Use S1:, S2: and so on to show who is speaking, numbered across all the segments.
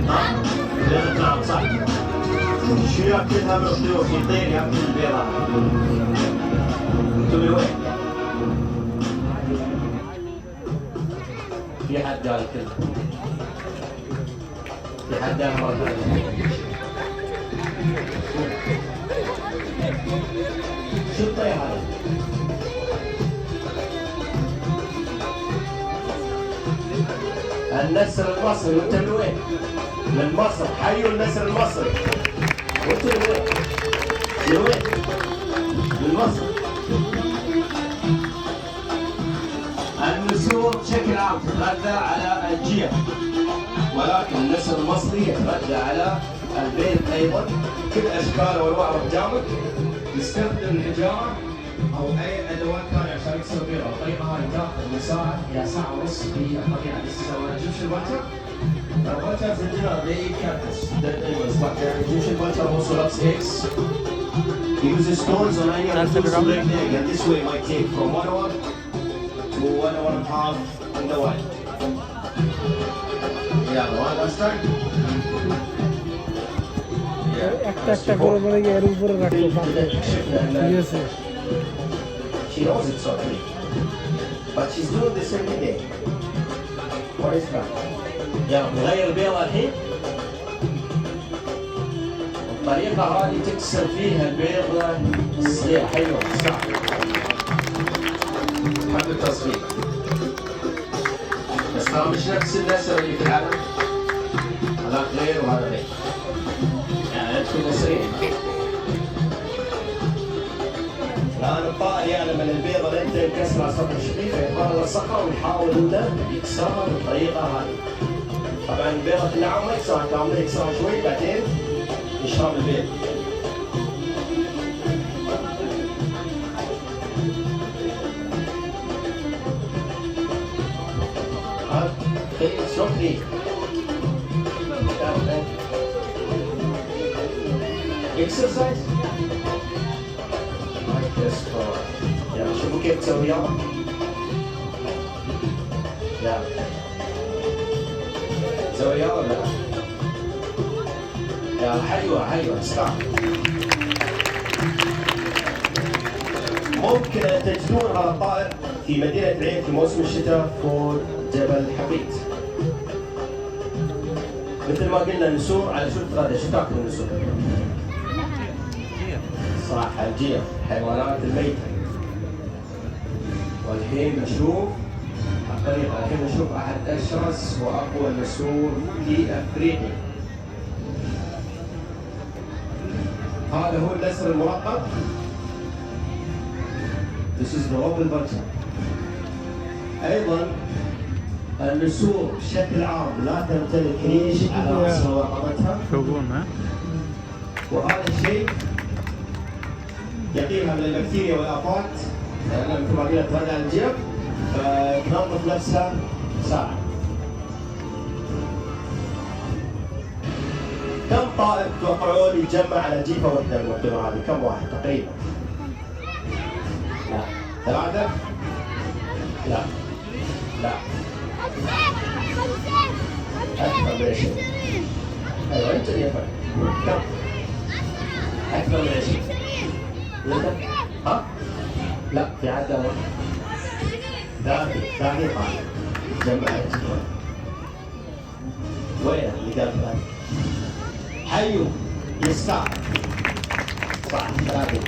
S1: ها؟ بيضة نعم صح. شو ياكلها من الطيور؟ في طير ياكل البيضة. انتم من وين؟ في حد قال كذا؟ في حد قال مرة؟ شو الطير هذا؟ النسر المصري. وانت من وين؟ من مصر. حيوا النسر المصري. وانت من وين؟ من وين؟ من مصر. النسور بشكل عام تتغذى على الجيف، ولكن النسر المصري يتغذى على البيض ايضا. كل اشكال وانواع قدامك. يستخدم الحجاره او اي ادوات ثانيه عشان يكسر بيضه. الطريقه هذه تاخذ من ساعه الى ساعه ونص في الطبيعه. This is our Egyptian butter. Our butters in general they can't the animals, but the Egyptian butter also loves eggs. He uses stones on any of the foods to break the egg, and this way it might take from 1 hour to 1 hour and a half in the wild. Yeah, the one last time.
S2: একটা একটা করে বলে এর উপরে রাখতে পারবে। ঠিক আছে।
S1: She knows it's okay, but she's doing this every day. What is that? يلا نغير البيضة الحين. الطريقة هذه تكسر فيها البيضة الصغيرة. حلوة صح. حب التصوير. بس ترى مش نفس النسر اللي في العالم. هذاك غير وهذا غير. يعني ادخل نسرين. الآن الطائر يعلم أن البيضة لن تنكسر على سطح شقيق، فيقرر الصخرة ويحاول إنه يكسرها بالطريقة هذه. طبعا بيضة النعام ما يكسرها كاملة، يكسرها شوي بعدين يشرب البيض. It's not me. Exercise. Like this for. Yeah. شوفوا كيف تسوي رياضة. Yeah. تسوي رياضة ولا لا؟ يا حلوة حلوة ستار. ممكن أن تجدون هذا الطائر في مدينة عين في موسم الشتاء فوق جبل حبيت. مثل ما قلنا النسور على شو تتغذى؟ شو تاكل النسور؟ صح الجيف، الحيوانات الميتة. والحين نشوف الطريقة، الحين نشوف أحد أشرس وأقوى النسور في أفريقيا. هذا هو النسر المرقب. This is the Robin Butter. أيضا النسور بشكل عام لا تمتلك ريش على رأسها ورقبتها. وهذا الشيء يقيها من البكتيريا والآفات، لأنها مثل ما قلنا تغذى على الجيف، فتنظف نفسها ساعة. كم طائر تتوقعون يتجمع على جيفة واحدة من الطيور هذه؟ كم واحد تقريبا؟ لا. 3؟ لا. لا. أكثر من 20. أيوة أنت يا فندم. كم؟ أكثر من 20. ها؟ لا في عدة واحد. ثاني طائر جمعت. وين اللي قال ثاني؟ حيو يستاهل. صح 3.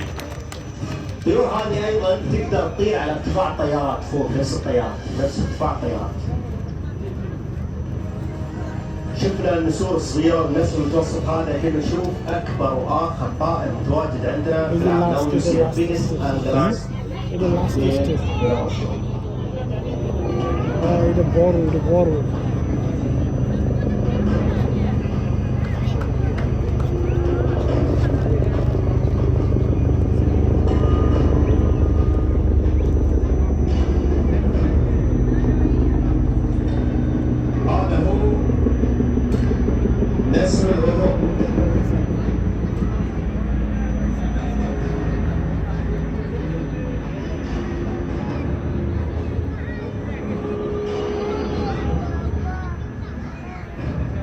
S1: الطيور هذه ايضا تقدر تطير على ارتفاع طيارات فوق نفس الطيارات، نفس ارتفاع الطيارات. شفنا النسور الصغيره والنسر المتوسط، هذا الحين نشوف اكبر واخر طائر متواجد عندنا في العالم، او يصير بيجست اند ذا لاست.
S2: এটা বড়, এটা বড়।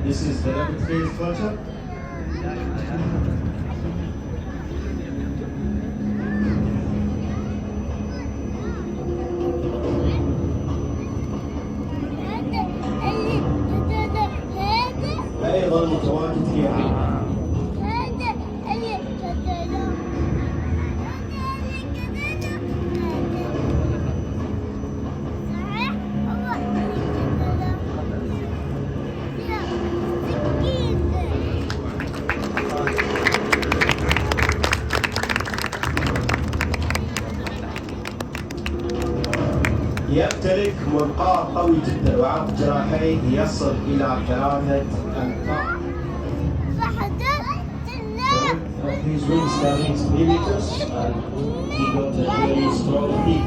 S1: This is the rapid phase flutter. أيضا متواجد فيها يمتلك منقار قوي جدا وعرض جناحيه يصل إلى 3 أمتار. His wings are 3 meters and he got a very strong feet.